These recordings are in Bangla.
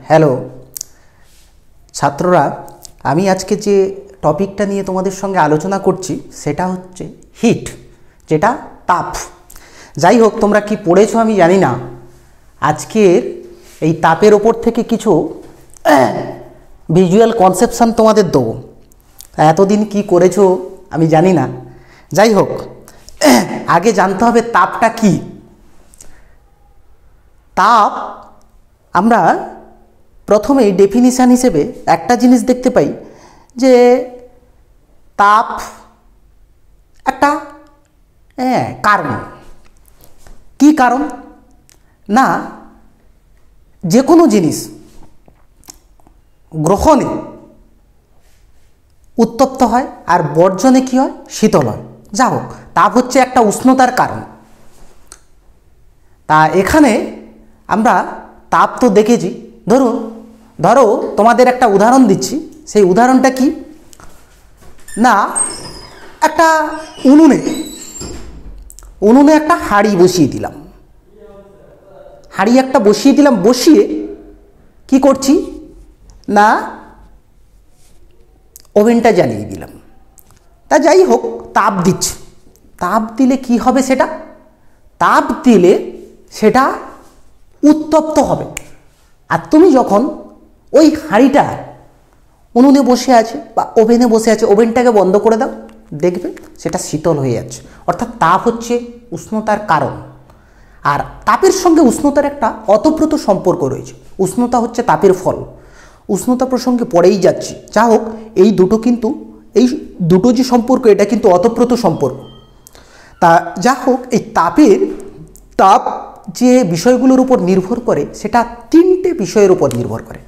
হ্যালো ছাত্ররা, আমি আজকে যে টপিকটা নিয়ে তোমাদের সঙ্গে আলোচনা করছি সেটা হচ্ছে হিট, যেটা তাপ। যাই হোক, তোমরা কি পড়েছো আমি জানি না। আজকের এই তাপের ওপর থেকে কিছু ভিজুয়াল কনসেপশন তোমাদের দেবো। এতদিন কি করেছো আমি জানি না। যাই হোক, আগে জানতে হবে তাপটা কি। তাপ আমরা প্রথমেই ডেফিনিশান হিসেবে একটা জিনিস দেখতে পাই যে তাপ একটা কারণ। কি কারণ? না, যে কোনো জিনিস গ্রহণে উত্তপ্ত হয় আর বর্জনে কি হয়? শীতল হয়। যা হোক, তাপ হচ্ছে একটা উষ্ণতার কারণ। তা এখানে আমরা তাপ তো দেখেছি। ধরো তোমাদের একটা উদাহরণ দিচ্ছি। সেই উদাহরণটা কি না, একটা উনুনে একটা হাঁড়ি বসিয়ে দিলাম। বসিয়ে কি করছি না, ওভেনটা জ্বালিয়ে দিলাম। তা যাই হোক, তাপ দিচ্ছি। তাপ দিলে কি হবে? তাপ দিলে সেটা উত্তপ্ত হবে। আর তুমি যখন ওই হাঁড়িটা উনুনে বসে আছে বা ওভেনে বসে আছে, ওভেনটাকে বন্ধ করে দাও, দেখবে সেটা শীতল হয়ে যাচ্ছে। অর্থাৎ তাপ হচ্ছে উষ্ণতার কারণ। আর তাপের সঙ্গে উষ্ণতার একটা ওতপ্রোত সম্পর্ক রয়েছে। উষ্ণতা হচ্ছে তাপের ফল। উষ্ণতা প্রসঙ্গে পরেই যাচ্ছি। যা হোক, এই দুটো যে সম্পর্ক, এটা কিন্তু ওতপ্রোত সম্পর্ক। তা যা হোক, এই তাপ যে বিষয়গুলোর উপর নির্ভর করে সেটা তিনটে বিষয়ের উপর নির্ভর করে।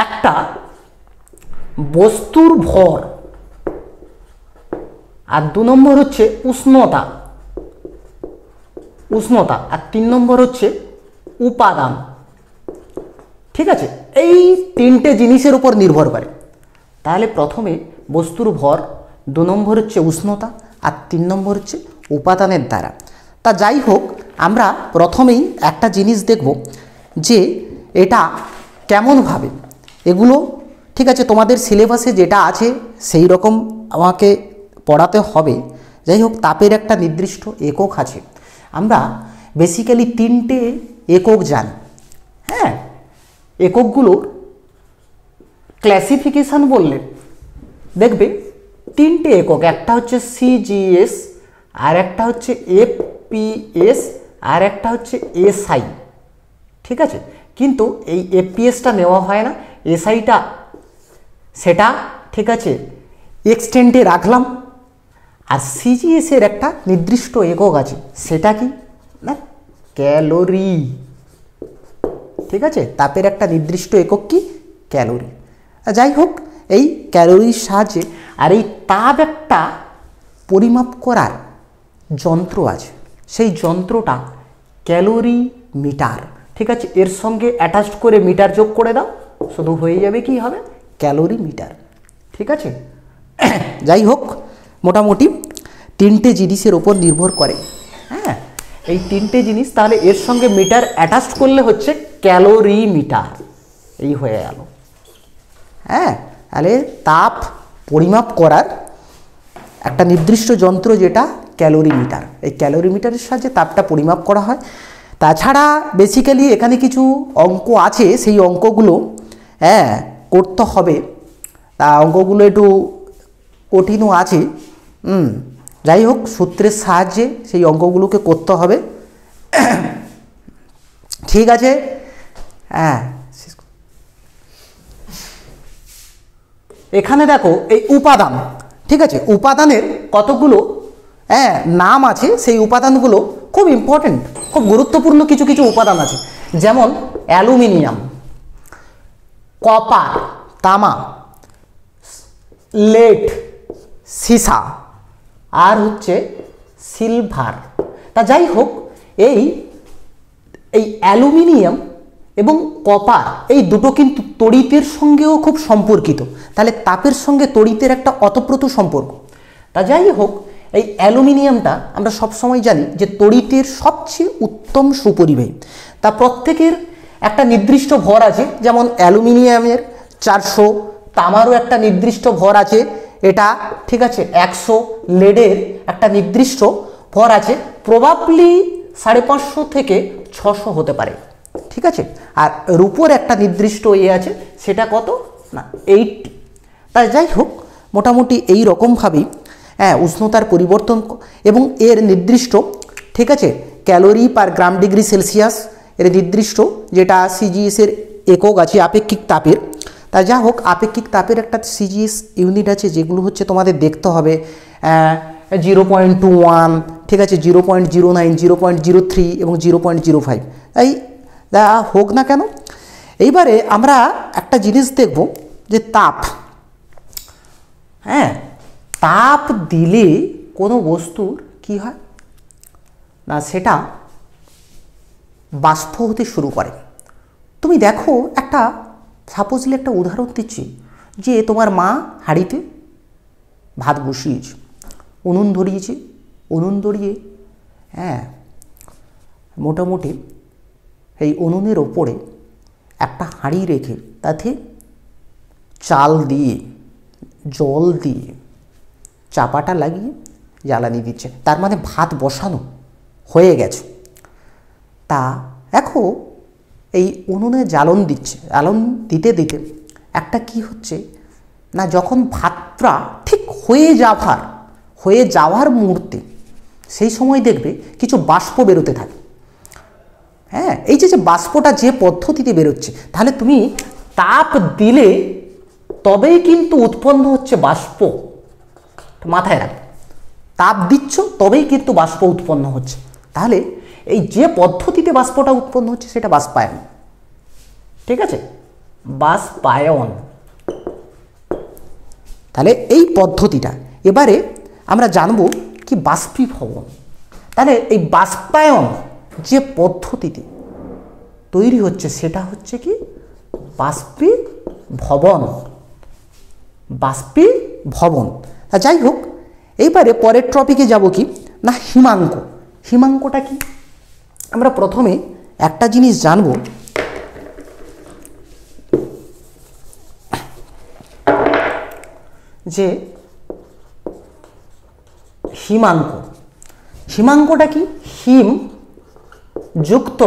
একটা বস্তুর ভর, আর 2 নম্বর হচ্ছে উষ্ণতা, আর 3 নম্বর হচ্ছে উপাদান। ঠিক আছে, এই তিনটে জিনিসের উপর নির্ভর করে। তাহলে প্রথমে বস্তুর ভর, 2 নম্বর হচ্ছে উষ্ণতা, আর 3 নম্বর হচ্ছে উপাদানের দ্বারা। তা যাই হোক, আমরা প্রথমেই একটা জিনিস দেখব যে এটা কেমনভাবে এগুলো, ঠিক আছে, তোমাদের সিলেবাসে যেটা আছে সেই রকম আমাকে পড়াতে হবে। যাই হোক, তাপের একটা নির্দিষ্ট একক আছে। আমরা বেসিক্যালি 3টে একক জানি। হ্যাঁ, এককগুলোর ক্লাসিফিকেশান বললে দেখবে 3টে একক। একটা হচ্ছে সিজিএস, আর একটা হচ্ছে এফপিএস, আর একটা হচ্ছে এসআই। ঠিক আছে, কিন্তু এই এফপিএসটা নেওয়া হয় না, এসআইটা সেটা ঠিক আছে এক্সটেন্টে রাখলাম। আর সিজিএসের একটা নির্দিষ্ট একক আছে, সেটা কি না, ক্যালোরি। ঠিক আছে, তাপের একটা নির্দিষ্ট একক কি? ক্যালোরি। যাই হোক, এই ক্যালোরির সাহায্যে, আর এই তাপ একটা পরিমাপ করার যন্ত্র আছে, সেই যন্ত্রটা ক্যালোরি মিটার। ঠিক আছে, এর সঙ্গে অ্যাটাচড করে মিটার যোগ করে দাও, শুধু হয়ে যাবে কি হবে? Calorie meter. ঠিক আছে, যাই হোক, মোটামুটি 3টে জিনিসের ওপর নির্ভর করে। হ্যাঁ, এই 3টে জিনিস, তাহলে এর সঙ্গে মিটার অ্যাটাচড করলে হচ্ছে ক্যালোরি মিটার। এই হয়ে গেল। হ্যাঁ, তাহলে তাপ পরিমাপ করার একটা নির্দিষ্ট যন্ত্র যেটা ক্যালোরি মিটার। এই ক্যালোরি মিটারের সাহায্যে তাপটা পরিমাপ করা হয়। তাছাড়া বেসিক্যালি এখানে কিছু অঙ্ক আছে, সেই অঙ্কগুলো করতে হবে। তা অঙ্কগুলো একটু কঠিনও আছে। যাই হোক, সূত্রের সাহায্যে সেই অঙ্কগুলোকে করতে হবে। ঠিক আছে, হ্যাঁ, এখানে দেখো এই উপাদান। ঠিক আছে, উপাদানের কতগুলো নাম আছে। সেই উপাদানগুলো খুব ইম্পর্টেন্ট, খুব গুরুত্বপূর্ণ কিছু কিছু উপাদান আছে। যেমন অ্যালুমিনিয়াম, কপার, তামা, লেড, সীসা, আর হচ্ছে সিলভার। তা যাই হোক, এই অ্যালুমিনিয়াম এবং কপার, এই দুটো কিন্তু তড়িতের সঙ্গেও খুব সম্পর্কিত। তাহলে তাপের সঙ্গে তড়িতের একটা ওতপ্রোত সম্পর্ক। তা যাই হোক, এই অ্যালুমিনিয়ামটা আমরা সবসময় জানি যে তড়িতের সবচেয়ে উত্তম সুপরিবাহী। তা প্রত্যেকের একটা নির্দিষ্ট ভর আছে, যেমন অ্যালুমিনিয়ামের 400, তামারও একটা নির্দিষ্ট ভর আছে এটা, ঠিক আছে, 100, লেডের একটা নির্দিষ্ট ভর আছে, প্রবাবলি 550 থেকে 600 হতে পারে, ঠিক আছে। আর রূপোর একটা নির্দিষ্ট আছে, সেটা কত না 80। তাই যাই হোক, মোটামুটি এই রকমভাবেই উষ্ণতার পরিবর্তন এবং এর নির্দিষ্ট, ঠিক আছে, ক্যালোরি পার গ্রাম ডিগ্রি সেলসিয়াস এর নির্দিষ্ট, যেটা সিজিএসের একক আছে আপেক্ষিক তাপের। তা যা হোক, আপেক্ষিক তাপের একটা সিজিএস ইউনিট আছে, যেগুলো হচ্ছে তোমাদের দেখতে হবে 0.21, ঠিক আছে, 0.09, 0.03 এবং 0.05। তাই যা হোক না কেন, এইবারে আমরা একটা জিনিস দেখব যে তাপ, তাপ দিলে কোনো বস্তুর কি হয় না, সেটা বাষ্প হতে শুরু করে। তুমি দেখো, একটা সাপোজলি একটা উদাহরণ দিচ্ছি, যে তোমার মা হাঁড়িতে ভাত বসিয়েছে, উনুন ধরিয়েছে, উনুন ধরিয়ে মোটামুটি এই উনুনের ওপরে একটা হাঁড়ি রেখে তাতে চাল দিয়ে জল দিয়ে চাপাটা লাগিয়ে জ্বালানি দিচ্ছে, তার মানে ভাত বসানো হয়ে গেছে। তা দেখো, এই উনুনে জ্বালন দিচ্ছে, জ্বালন দিতে দিতে একটা কি হচ্ছে না, যখন ভাতটা ঠিক হয়ে যাওয়ার মুহূর্তে, সেই সময় দেখবে কিছু বাষ্প বেরোতে থাকে। এই যে বাষ্পটা যে পদ্ধতিতে বেরোচ্ছে, তাহলে তুমি তাপ দিলে তবেই কিন্তু উৎপন্ন হচ্ছে বাষ্প, মাথায় রাখবে, তাপ দিচ্ছ তবেই কিন্তু বাষ্প উৎপন্ন হচ্ছে। তাহলে এই যে পদ্ধতিতে বাষ্পটা উৎপন্ন হচ্ছে সেটা বাষ্পায়ন, ঠিক আছে, বাষ্পায়ন। তাহলে এই পদ্ধতিটা এবারে আমরা জানবো কি বাষ্পীভবন। তাহলে এই বাষ্পায়ন যে পদ্ধতিতে তৈরি হচ্ছে সেটা হচ্ছে কি বাষ্পীভবন, বাষ্পীভবন। যাই হোক, এইবারে পরের টপিকে যাব কি না, হিমাঙ্ক। হিমাঙ্কটা কি? আমরা প্রথমে একটা জিনিস জানব, যে হিমাঙ্ক। হিমাঙ্কটা কি? হিম যুক্ত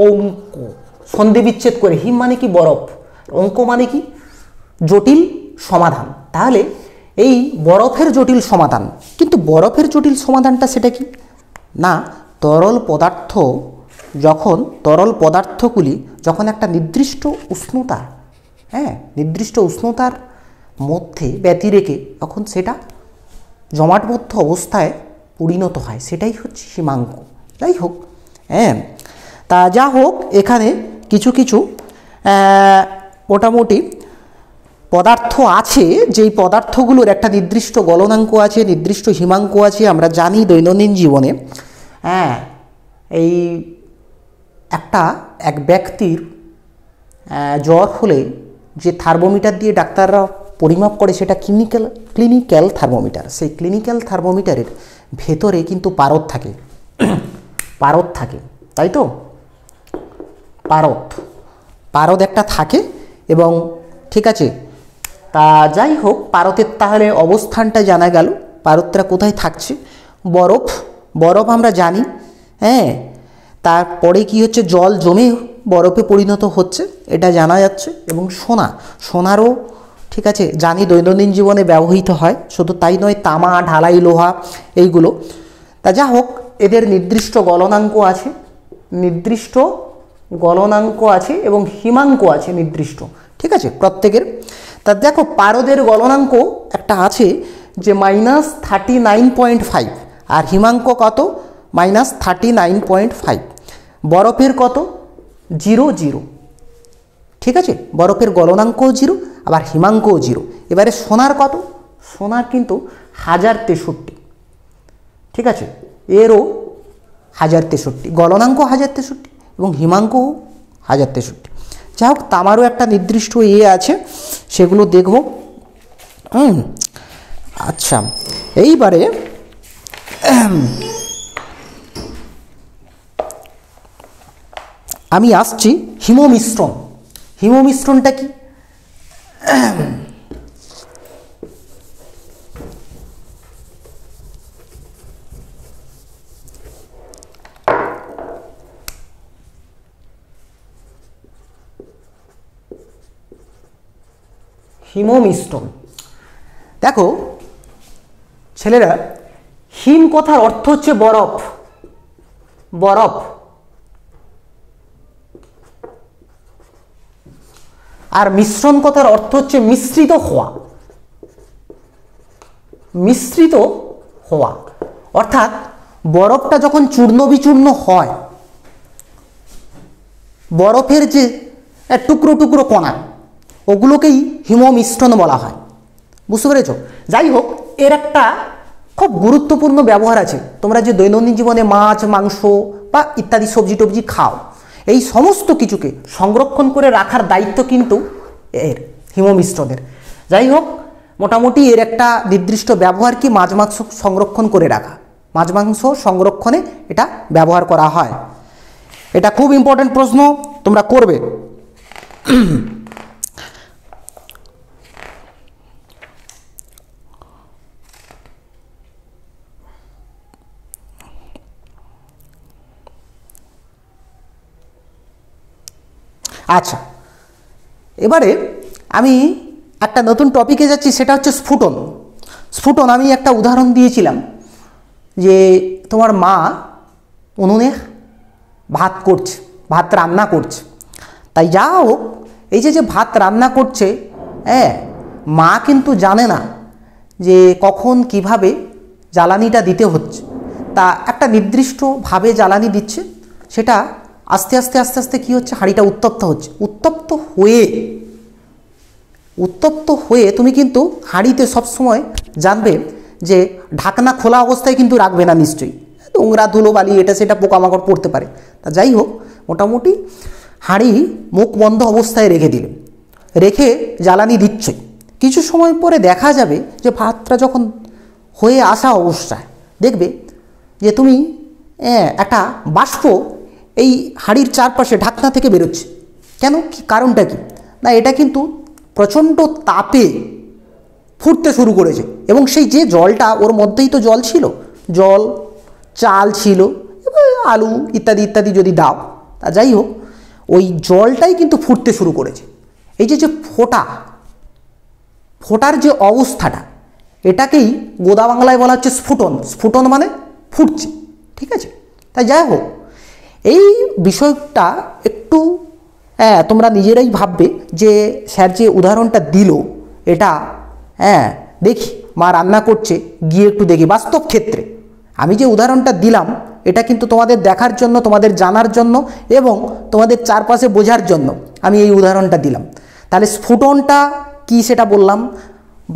অঙ্ক, সন্ধি বিচ্ছেদ করে। হিম মানে কি? বরফ। অঙ্ক মানে কি? জটিল সমাধান। তাহলে এই বরফের জটিল সমাধান, কিন্তু বরফের জটিল সমাধানটা সেটা কি না, তরল পদার্থগুলি যখন একটা নির্দিষ্ট উষ্ণতা, নির্দিষ্ট উষ্ণতার মধ্যে ব্যতি রেখে তখন সেটা জমাটবদ্ধ অবস্থায় পরিণত হয়, সেটাই হচ্ছে হিমাঙ্ক। যাই হোক, তা যা হোক, এখানে কিছু কিছু মোটামুটি পদার্থ আছে, যেই পদার্থগুলোর একটা নির্দিষ্ট গলনাঙ্ক আছে, নির্দিষ্ট হিমাঙ্ক আছে। আমরা জানি দৈনন্দিন জীবনে এই এক ব্যক্তির জ্বর হলে যে থার্মোমিটার দিয়ে ডাক্তাররা পরিমাপ করে, সেটা ক্লিনিক্যাল থার্মোমিটার। সেই ক্লিনিক্যাল থার্মোমিটারের ভেতরে কিন্তু পারদ থাকে, পারদ থাকে, তাই তো? পারদ একটা থাকে, এবং ঠিক আছে, তা যাই হোক, পারদের তাহলে অবস্থানটা জানা গেল, পারদটা কোথায় থাকছে। বরফ আমরা জানি, তারপরে কি হচ্ছে, জল জমে বরফে পরিণত হচ্ছে, এটা জানা যাচ্ছে। এবং সোনারও ঠিক আছে জানি দৈনন্দিন জীবনে ব্যবহৃত হয়। শুধু তাই নয়, তামা, ঢালাই লোহা, এইগুলো। তা যা হোক, এদের নির্দিষ্ট গলনাঙ্ক আছে এবং হিমাঙ্ক আছে নির্দিষ্ট, ঠিক আছে, প্রত্যেকের। তা দেখো, পারদের গলনাঙ্ক একটা আছে যে -39.5, আর হিমাঙ্ক কত? -39.5। বরফের কত? 0, ঠিক আছে, বরফের গলনাঙ্কও 0, আবার হিমাঙ্কও 0। এবারে সোনার কত? সোনার কিন্তু 1063, ঠিক আছে, এরও 1063, গলনাঙ্ক 1063 এবং হিমাঙ্কও 1063। যাই হোক, তামারও একটা নির্দিষ্ট আছে, সেগুলো দেখব। আচ্ছা, এইবারে আমি আসছি হিমমিশ্রণ। হিমমিশ্রণটা কি? হিমমিশ্রণ দেখো ছেলেরা, হিম কথার অর্থ হচ্ছে বরফ, বরফ। আর মিশ্রণ কথার অর্থ হচ্ছে মিশ্রিত হওয়া, মিশ্রিত হওয়া। অর্থাৎ বরফটা যখন চূর্ণ বিচূর্ণ হয়, বরফের যে টুকরো টুকরো কণা, ওগুলোকেই হিমমিশ্রণ বলা হয়। বুঝতে পেরেছ? যাই হোক, এর একটা খুব গুরুত্বপূর্ণ ব্যবহার আছে। তোমরা যে দৈনন্দিন জীবনে মাছ, মাংস বা ইত্যাদি সবজি টবজি খাও, এই সমস্ত কিছুকে সংরক্ষণ করে রাখার দায়িত্ব কিন্তু এর, হিমমিশ্রণের। যাই হোক, মোটামুটি এর একটা নির্দিষ্ট ব্যবহার কি, মাছ মাংস সংরক্ষণ করে রাখা, মাছ মাংস সংরক্ষণে এটা ব্যবহার করা হয়। এটা খুব ইম্পর্টেন্ট প্রশ্ন, তোমরা করবে। আচ্ছা, এবারে আমি একটা নতুন টপিকে যাচ্ছি, সেটা হচ্ছে স্ফুটন। স্ফুটন আমি একটা উদাহরণ দিয়েছিলাম যে তোমার মা উনুনে ভাত করছে, ভাত রান্না করছে। তাই যা হোক, এই যে ভাত রান্না করছে, হ্যাঁ, মা কিন্তু জানে না যে কখন কিভাবে জ্বালানিটা দিতে হচ্ছে। তা একটা নির্দিষ্টভাবে জ্বালানি দিচ্ছে, সেটা আস্তে আস্তে আস্তে আস্তে কী হচ্ছে, হাঁড়িটা উত্তপ্ত হচ্ছে। উত্তপ্ত হয়ে তুমি কিন্তু হাঁড়িতে সবসময় জানবে যে ঢাকনা খোলা অবস্থায় কিন্তু রাখবে না নিশ্চয়ই, নোংরা ধুলো বালি এটা সেটা পোকামাকড় পড়তে পারে। তা যাই হোক, মোটামুটি হাঁড়ি মুখ বন্ধ অবস্থায় রেখে দিলে, রেখে জ্বালানি দিচ্ছে। কিছু সময় পরে দেখা যাবে যে ভাতটা যখন হয়ে আসা অবস্থায় দেখবে যে তুমি একটা বাষ্প এই হাঁড়ির চারপাশে ঢাকনা থেকে বেরোচ্ছে। কেন? কি কারণটা কি? না, এটা কিন্তু প্রচণ্ড তাপে ফুটতে শুরু করেছে, এবং সেই যে জলটা, ওর মধ্যেই তো জল ছিল, জল, চাল ছিল, আলু ইত্যাদি ইত্যাদি যদি দাও, তা যাই হোক, ওই জলটাই কিন্তু ফুটতে শুরু করেছে। এই যে ফোটার যে অবস্থাটা, এটাকেই গোদা বাংলায় বলা হচ্ছে স্ফুটন। স্ফুটন মানে ফুটছে, ঠিক আছে? তাই যাই হোক, এই বিষয়টা একটু তোমরা নিজেরাই ভাববে যে স্যার যে উদাহরণটা দিল, এটা দেখি মা রান্না করছে, গিয়ে একটু দেখি। বাস্তব ক্ষেত্রে আমি যে উদাহরণটা দিলাম, এটা কিন্তু তোমাদের দেখার জন্য, তোমাদের জানার জন্য এবং তোমাদের চারপাশে বোঝার জন্য আমি এই উদাহরণটা দিলাম। তাহলে স্ফুটনটা কি সেটা বললাম,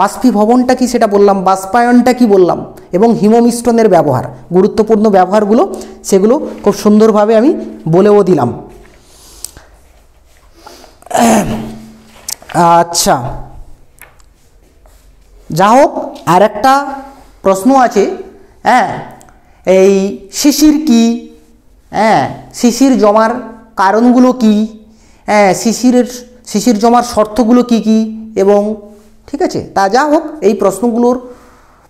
বাষ্পীভবনটা কি সেটা বললাম, বাষ্পায়নটা কি বললাম, এবং হিমমিশ্রণের ব্যবহার, গুরুত্বপূর্ণ ব্যবহারগুলো, সেগুলো খুব সুন্দরভাবে আমি বলেও দিলাম। আচ্ছা, যা হোক, আর একটা প্রশ্ন আছে, এই শিশির কি, শিশির জমার কারণগুলো কি, শিশির জমার শর্তগুলো কি কি, এবং ঠিক আছে। তা যা হোক, এই প্রশ্নগুলোর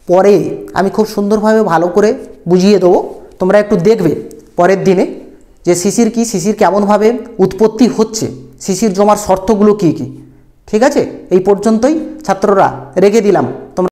পরে আমি খুব সুন্দরভাবে ভালো করে বুঝিয়ে দেবো। তোমরা একটু দেখবে পরের দিনে যে শিশির কি, শিশির কেমনভাবে উৎপত্তি হচ্ছে, শিশির জমার শর্তগুলো কি কি। ঠিক আছে, এই পর্যন্তই ছাত্ররা রেখে দিলাম। তোমরা